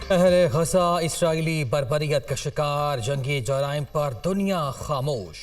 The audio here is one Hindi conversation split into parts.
अहले गजा इसराइली बर्बरियत का शिकार, जंगी जराइम पर दुनिया खामोश।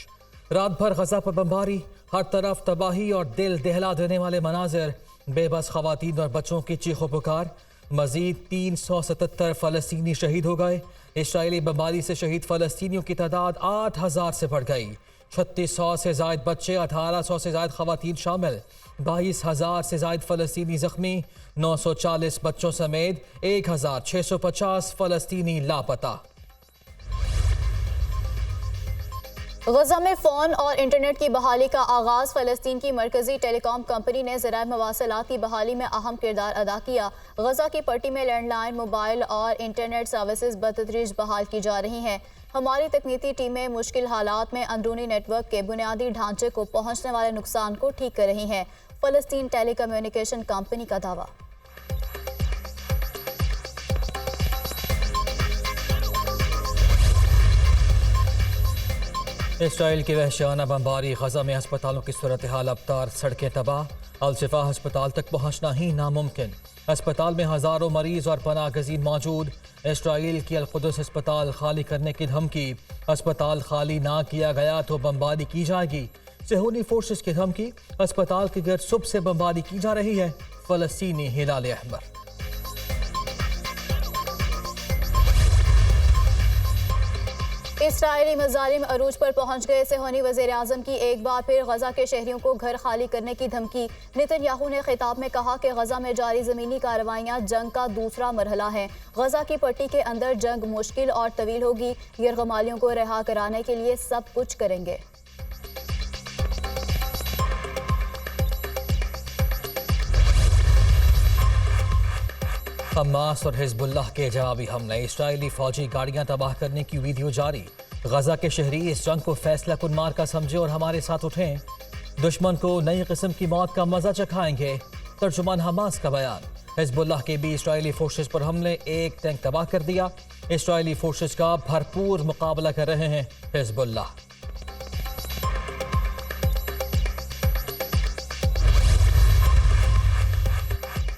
रात भर गजा पर बमबारी, हर तरफ तबाही और दिल दहला देने वाले मनाजिर, बेबस खवातीन और बच्चों की चीखों पुकार। मजीद 377 फ़लस्तीनी शहीद हो गए। इसराइली बमबारी से शहीद फ़लस्तीनियों की तादाद 8000 से बढ़ गई। 3600 से जायद बच्चे, 1800 से जायद खवातीन शामिल, 22000 से जायद फ़लस्तीनी जख्मी, 940 बच्चों समेत 1650 फ़लस्तीनी लापता। गजा में फ़ोन और इंटरनेट की बहाली का आगाज़। फ़लस्तीन की मरकज़ी टेलीकॉम कंपनी ने ज़राए मवासलात की बहाली में अहम किरदार अदा किया। गजा की पट्टी में लैंडलाइन, मोबाइल और इंटरनेट सर्विसेज बतदरीज बहाल की जा रही हैं। हमारी तकनीकी टीमें मुश्किल हालात में अंदरूनी नेटवर्क के बुनियादी ढांचे को पहुँचने वाले नुकसान को ठीक कर रही हैं। फ़लस्तीन टेलीकम्युनिकेशन कंपनी का दावा। इसराइल की वहशियाना बमबारी, गजा में अस्पतालों की सूरत हाल अबतार, सड़कें तबाह, अल-शिफा अस्पताल तक पहुंचना ही नामुमकिन। अस्पताल में हज़ारों मरीज और पनाह गज़ीन मौजूद। इसराइल की अल-कुद्स अस्पताल खाली करने की धमकी, अस्पताल खाली ना किया गया तो बमबारी की जाएगी। सेहूनी फोर्सेस की धमकी, अस्पताल के गिर्द सुबह से बमबारी की जा रही है। फ़लस्तीनी हिलाल अहमर। इसराइली मज़ालिम अरूज पर पहुंच गए। सेहूनी वज़ीर आज़म की एक बार फिर गजा के शहरियों को घर खाली करने की धमकी। नेतन्याहू ने खिताब में कहा कि गजा में जारी ज़मीनी कार्रवाइयाँ जंग का दूसरा मरहला है। गजा की पट्टी के अंदर जंग मुश्किल और तवील होगी। यरगमालियों को रिहा कराने के लिए सब कुछ करेंगे। हमास और हिजबुल्लाह के जवाबी हमले, इसराइली फौजी गाड़ियां तबाह करने की वीडियो जारी। गजा के शहरी इस जंग को फैसला कुन मार का समझे और हमारे साथ उठें। दुश्मन को नई किस्म की मौत का मजा चखाएंगे। तर्जुमान हमास का बयान। हिजबुल्लाह के भी इसराइली फोर्सेस पर हमले, एक टैंक तबाह कर दिया। इसराइली फोर्सेस का भरपूर मुकाबला कर रहे हैं हिजबुल्लाह।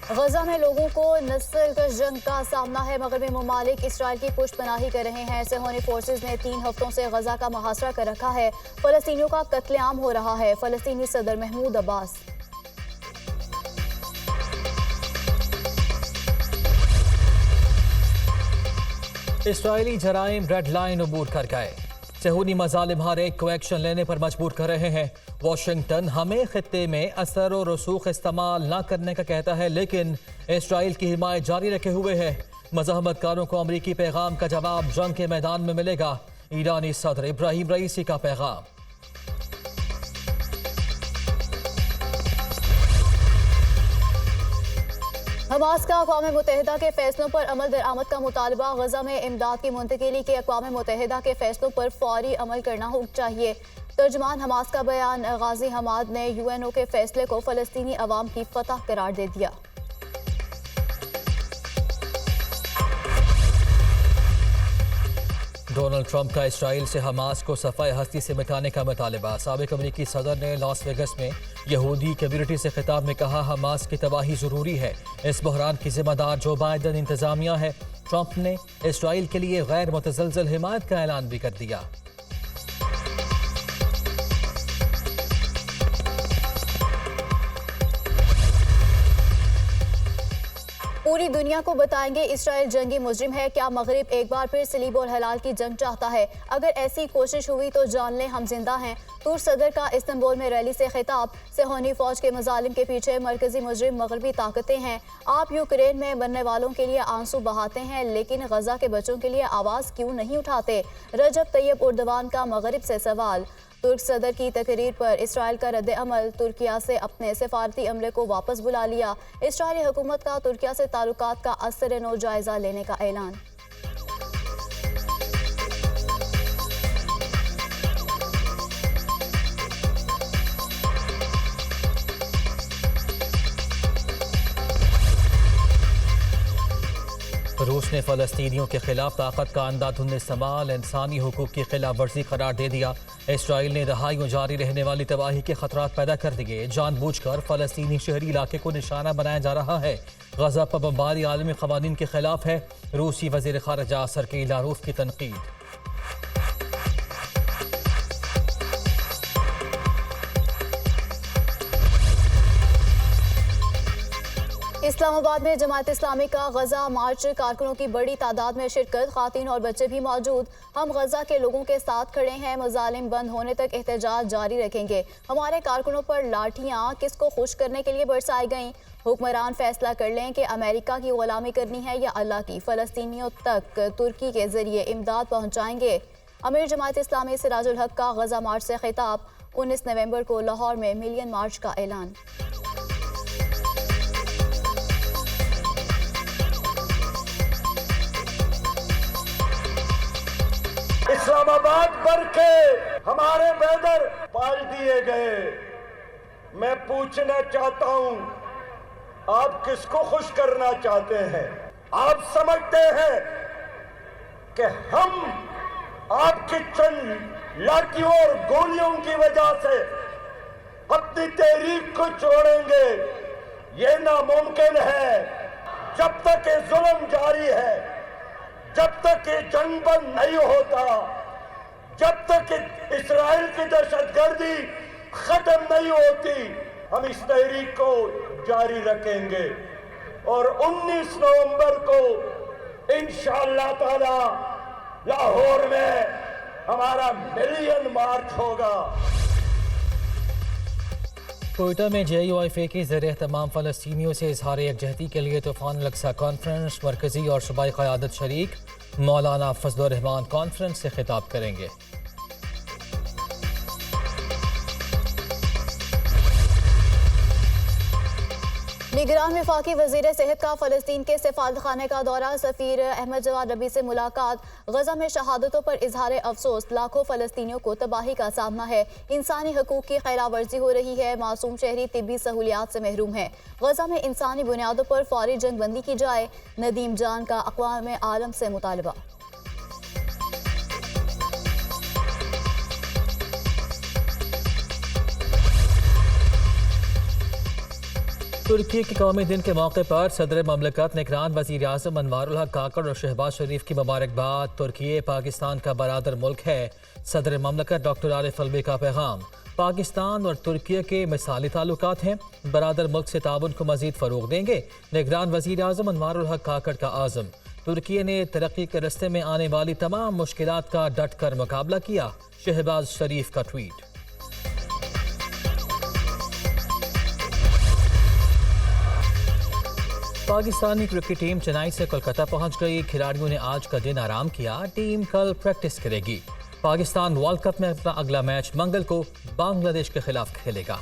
गजा में लोगों को नस्लकश जंग का सामना है। मगरबी ममालिक इसराइल की पुष्टपनाही कर रहे हैं। सेहूनी फोर्सेस ने 3 हफ्तों से गजा का मुहासरा कर रखा है। फ़लस्तीनियों का कत्लेआम हो रहा है। फ़लस्तीनी सदर महमूद अब्बास। इसराइली जराइम रेड लाइन अबूर कर गए। सेहूनी मज़ालिम हर एक को एक्शन लेने पर मजबूर कर रहे हैं। वाशिंगटन हमें खित्ते में असर और रसूख इस्तेमाल न करने का कहता है, लेकिन इसराइल की हिमायत जारी रखे हुए है। मज़ाहमतकारों को अमरीकी पैगाम का जवाब जंग के मैदान में मिलेगा। ईरानी सदर इब्राहिम रईसी का पैगाम। हमास का अक़वाम मुत्तहिदा के फैसलों पर अमल दरामद का मुतालबा। गजा में इमदाद की मुंतकिली के अक़वाम मुत्तहिदा के फैसलों पर फौरी अमल करना हो चाहिए। तर्जुमान हमास का बयान। गाजी हमाद ने UNO के फैसले को फ़लस्तीनी अवाम की फतह करार दे दिया। डोनाल्ड ट्रंप का इसराइल से हमास को सफ़ाए हस्ती से मिटाने का मुतालबा। साबिक़ अमरीकी सदर ने लॉस वेगस में यहूदी कम्युनिटी से खिताब में कहा, हमास की तबाही ज़रूरी है। इस बहरान की जिम्मेदार जो बाइडन इंतज़ामिया है। ट्रंप ने इसराइल के लिए गैर मुतज़लज़ल हिमायत का ऐलान भी कर दिया। पूरी दुनिया को बताएंगे इसराइल जंगी मुजरिम है। क्या मगरिब एक बार फिर सलीब और हलाल की जंग चाहता है? अगर ऐसी कोशिश हुई तो जान लें हम जिंदा हैं। तुर्क सदर का इस्तांबुल में रैली से खिताब। सेहूनी फौज के मजालिम के पीछे मरकजी मुजरिम मगरबी ताकतें हैं। आप यूक्रेन में बनने वालों के लिए आंसू बहाते हैं, लेकिन गजा के बच्चों के लिए आवाज़ क्यों नहीं उठाते? रजब तैयब उर्दवान का मगरिब से सवाल। तुर्क सदर की तकरीर पर इसराइल का रद्द अमल। तुर्किया से अपने सफारती अमले को वापस बुला लिया। इसराइली हुकूमत का तुर्किया से ताल्लुकात का असर नो जायजा लेने का ऐलान। रूस ने फ़लस्तीनियों के खिलाफ ताकत का अंधाधुंध इस्तेमाल इंसानी हुकूक की खिलाफ वर्जी करार दे दिया। इसराइल ने दहाइयों जारी रहने वाली तबाही के खतरात पैदा कर दिए। जानबूझकर फलस्तीनी शहरी इलाके को निशाना बनाया जा रहा है। गजा पर बमबारी आलमी क़वानीन के खिलाफ है। रूसी वज़ीर ख़ारिजा सर्गेई लारोव की तनकीद। इस्लामाबाद में जमात इस्लामी का गजा मार्च, कारकुनों की बड़ी तादाद में शिरकत, खातीन और बच्चे भी मौजूद। हम गजा के लोगों के साथ खड़े हैं, मज़ालिम बंद होने तक एहतजाज जारी रखेंगे। हमारे कारकुनों पर लाठियाँ किसको खुश करने के लिए बरसाई गईं? हुक्मरान फैसला कर लें कि अमेरिका की गुलामी करनी है या अल्लाह की। फ़लस्तीनियों तक तुर्की के जरिए इमदाद पहुँचाएंगे। अमीर जमात इस्लामी सिराजुल हक का गजा मार्च से खिताब। 19 नवंबर को लाहौर में मिलियन मार्च का ऐलान। इस्लामाबाद भर के हमारे बैनर पाल दिए गए। मैं पूछना चाहता हूं, आप किसको खुश करना चाहते हैं? आप समझते हैं कि हम आपकी चंद लाठियों और गोलियों की वजह से अपनी तहरीक को छोड़ेंगे? ये नामुमकिन है। जब तक ये जुल्म जारी है, जब तक ये जंग बंद नहीं होता, जब तक इस्राइल की दहशतगर्दी खत्म नहीं होती, हम इस तहरीक को जारी रखेंगे। और 19 नवंबर को इंशाअल्लाह ताला लाहौर में हमारा मिलियन मार्च होगा। कोयटा में JUIF के ज़रिए तमाम फ़लस्तीनियों से इजहार यकजहती के लिए तूफ़ान अल-अक़सा कॉन्फ्रेंस, मरकज़ी और सूबाई क़यादत शरीक। मौलाना फजलुर रहमान कॉन्फ्रेंस से खिताब करेंगे। निगरान वफाकी वज़ीर सेहत का फ़लस्तीन के सफारतखाने का दौरा, सफ़ीर अहमद जवाद रबी से मुलाकात। गजा में शहादतों पर इजहार अफसोस, लाखों फ़लस्तीनियों को तबाही का सामना है। इंसानी हकूक़ की खिलाफवर्जी हो रही है, मासूम शहरी तिब्बी सहूलियात से महरूम है। गजा में इंसानी बुनियादों पर फौरी जंग बंदी की जाए। नदीम जान का अक़वाम आलम से मुतालबा। तुर्की के कौमी दिन के मौके पर सदर ममलकत ने निगरान वज़ीर आज़म अनवारुल हक काकड़ और शहबाज शरीफ की मुबारकबाद। तुर्की पाकिस्तान का बरादर मुल्क है। सदर ममलकत डॉक्टर आरिफ अलवी का पैगाम। पाकिस्तान और तुर्की के मिसाली ताल्लुकात हैं, बरादर मुल्क से ताउन को मज़ीद फ़रोग़ देंगे। निगरान वज़ीर आज़म अनवारुल हक काकड़ का आज़म। तुर्की ने तरक्की के रस्ते में आने वाली तमाम मुश्किलात का डट कर मुकाबला किया। शहबाज शरीफ का tweet. Pakistani cricket team Chennai से कोलकाता पहुंच गई। खिलाड़ियों ने आज का दिन आराम किया। टीम कल प्रैक्टिस करेगी। पाकिस्तान वर्ल्ड कप में अपना अगला मैच मंगल को बांग्लादेश के खिलाफ खेलेगा।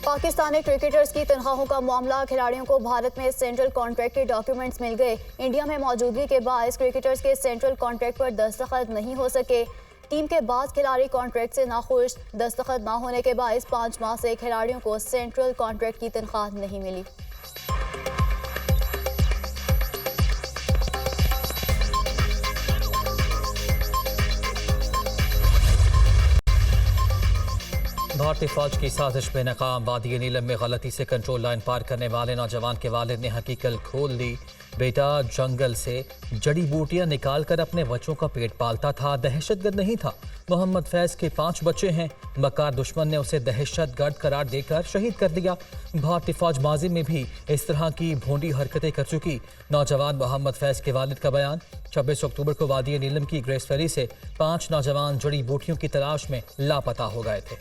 पाकिस्तानी क्रिकेटर्स की तनख्वाहों का मामला, खिलाड़ियों को भारत में सेंट्रल कॉन्ट्रैक्ट के डॉक्यूमेंट्स मिल गए। इंडिया में मौजूदगी के बायस क्रिकेटर्स के सेंट्रल कॉन्ट्रैक्ट पर दस्तखत नहीं हो सके। टीम के बाद खिलाड़ी कॉन्ट्रैक्ट से नाखुश। दस्तखत न होने के बायस 5 माह से खिलाड़ियों को सेंट्रल कॉन्ट्रैक्ट की तनख्वाह नहीं मिली। भारतीय फौज की साजिश में नाकाम। वादी नीलम में गलती से कंट्रोल लाइन पार करने वाले नौजवान के वालिद ने हकीकत खोल दी। बेटा जंगल से जड़ी बूटियां निकाल कर अपने बच्चों का पेट पालता था, दहशतगर्द नहीं था। मोहम्मद फैज के 5 बच्चे हैं। मक्कार दुश्मन ने उसे दहशतगर्द करार देकर शहीद कर दिया। भारतीय फौज माजी में भी इस तरह की भोंडी हरकतें कर चुकी। नौजवान मोहम्मद फैज के वालिद का बयान। 26 अक्टूबर को वादी नीलम की ग्रेस वैली से 5 नौजवान जड़ी बूटियों की तलाश में लापता हो गए थे।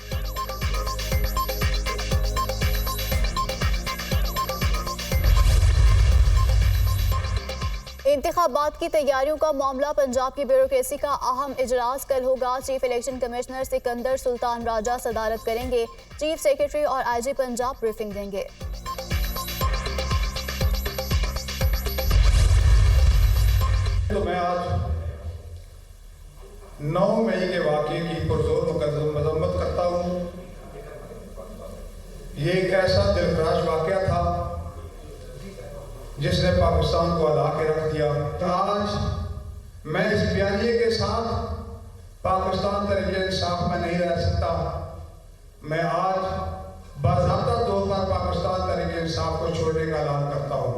इंतखाबात की तैयारियों का मामला, पंजाब की ब्यूरोक्रेसी का अहम इजलास कल होगा। Chief election commissioner Sikandar Sultan Raja सदारत करेंगे। चीफ सेक्रेटरी और IG पंजाब ब्रीफिंग देंगे। तो मैं आज 9 मई के वाक़ये की पुरजोर मजम्मत करता हूँ। ये एक ऐसा दिलखराश वाक़या था जिसने पाकिस्तान को हिला के रख दिया। तो आज मैं इस बयानिए के साथ पाकिस्तान तहरीक इंसाफ में नहीं रह सकता। मैं आज बाज़ाब्ता तौर पर पाकिस्तान तहरीक इंसाफ को छोड़ने का ऐलान करता हूँ।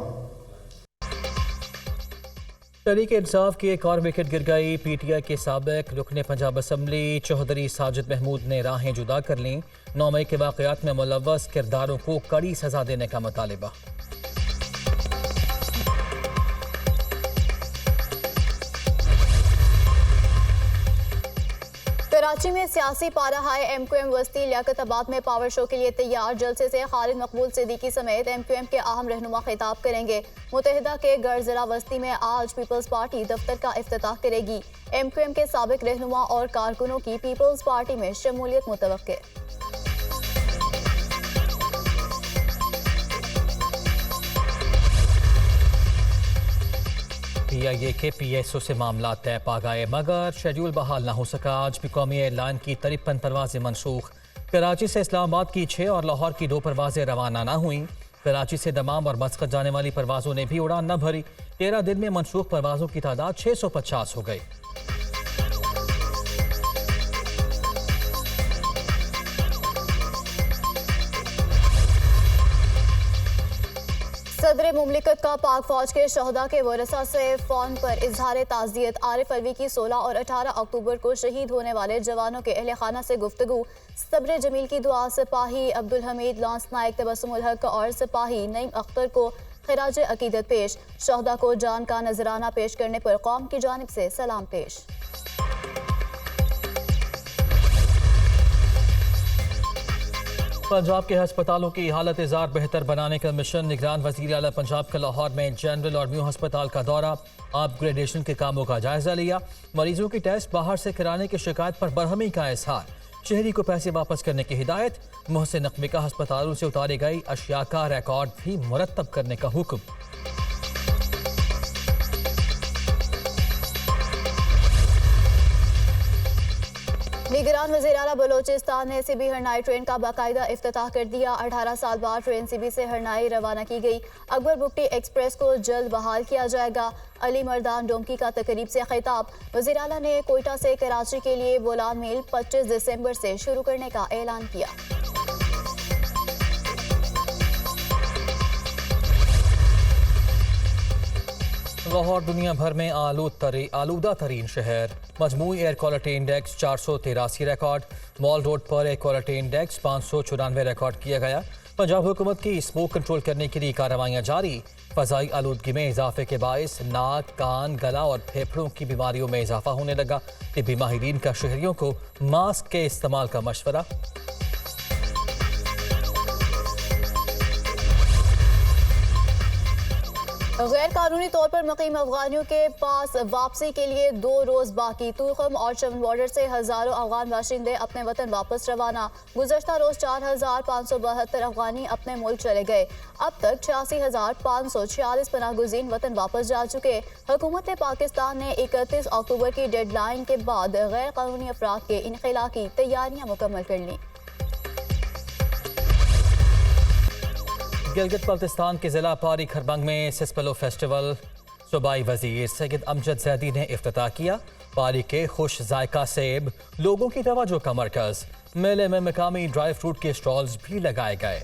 तहरीक इंसाफ की एक और विकेट गिर गई। पीटीआई के साबिक रुकने पंजाब असम्बली चौधरी साजिद महमूद ने राहें जुदा कर लीं। 9 मई के वाक़यात में मुलव्वस किरदारों को कड़ी सजा देने का मुतालिबा। कराची में सियासी पारा हाय एमक्यूएम वस्ती लियाकताबाद में पावर शो के लिए तैयार। जलसे से खालिद मकबूल सिद्दीकी समेत एमक्यूएम के अहम रहनुमा खिताब करेंगे। मुतहदा के गढ़ जिला वस्ती में आज पीपल्स पार्टी दफ्तर का इफ्तिताह करेगी। एमक्यूएम के साबिक रहनुमा और कारकुनों की पीपल्स पार्टी में शमूलियत मुतवक्के। पीआईए के पीएसओ से मामला तय पा गए मगर शेड्यूल बहाल न हो सका। आज भी कौमी एयरलाइन की 53 परवाजें मनसूख। कराची से इस्लामाबाद की 6 और लाहौर की 2 परवाजें रवाना न हुई। कराची से दमाम और मस्कत जाने वाली परवाजों ने भी उड़ान न भरी। 13 दिन में मनसूख परवाजों की तादाद 650 हो गई। सदर मुमलिकत का पाक फौज के शहदा के वरसा से फ़ोन पर इजहार ताज़ियत। आरिफ अलवी की 16 और 18 अक्टूबर को शहीद होने वाले जवानों के अहले खाना से गुफ्तगू। सब्र जमील की दुआ। सिपाही अब्दुल हमीद, लांस नायक तबस्सुमुल हक और सिपाही नईम अख्तर को खिराज अकीदत पेश। शहदा को जान का नजराना पेश करने पर कौम की जानिब से सलाम पेश। पंजाब के अस्पतालों की हालत इज़ार बेहतर बनाने का मिशन। निगरान वज़ीर आला पंजाब का लाहौर में जनरल और न्यू अस्पताल का दौरा। अपग्रेडेशन के कामों का जायजा लिया। मरीजों की टेस्ट बाहर से कराने की शिकायत पर बरहमी का इजहार। शहरी को पैसे वापस करने की हिदायत। मोहसिन नकवी का अस्पतालों से उतारी गई अशिया का रिकॉर्ड भी मुरत्तब करने का हुक्म। निगरान वज़ीर आला बलोचिस्तान ने सीबी हरनाई ट्रेन का बाकायदा इफ्तिताह कर दिया। 18 साल बाद ट्रेन सीबी से हरनाई रवाना की गई। अकबर बुगटी एक्सप्रेस को जल्द बहाल किया जाएगा। अली मर्दान डोमकी का तकरीब से खिताब। वज़ीर आला ने कोयटा से कराची के लिए बोलान मेल 25 दिसंबर से शुरू करने का ऐलान किया। लाहौर दुनिया भर में आलूदा तरीन शहर। मजमूई air quality index 483 record. Mall road पर एयर क्वालिटी इंडेक्स 594 रिकॉर्ड किया गया। पंजाब हुकूमत की स्मोक कंट्रोल करने के लिए कार्रवाइयाँ जारी। फ़ज़ाई आलूदगी में इजाफे के बायस नाक, कान, गला और फेफड़ों की बीमारियों में इजाफा होने लगा। तिब्बी माहिरीन का शहरियों को मास्क के इस्तेमाल का मशवरा। गैर कानूनी तौर पर मुकीम अफगानियों के पास वापसी के लिए 2 रोज बाकी। तुर्कम और चमन बॉर्डर से हजारों अफगान बाशिंदे अपने वतन वापस रवाना। गुज़श्ता रोज 4572 अफगानी अपने मुल्क चले गए। अब तक 86,546 पनाहगुज़ीन वतन वापस जा चुके। हुकूमत पाकिस्तान ने 31 अक्टूबर की डेडलाइन के बाद गैर कानूनी अफराद के इनखला की तैयारियां मुकम्मल कर लीं। गिलगित बल्तिस्तान के जिला पारी खरबंग में सिस्पलो फेस्टिवल सूबाई वजीर सैयद अमजद जैदी ने इफ्तिताह किया। पारी के खुश जायका सेब लोगों की तवज्जो का मरकज। मेले में मकामी ड्राई फ्रूट के स्टॉल्स भी लगाए गए।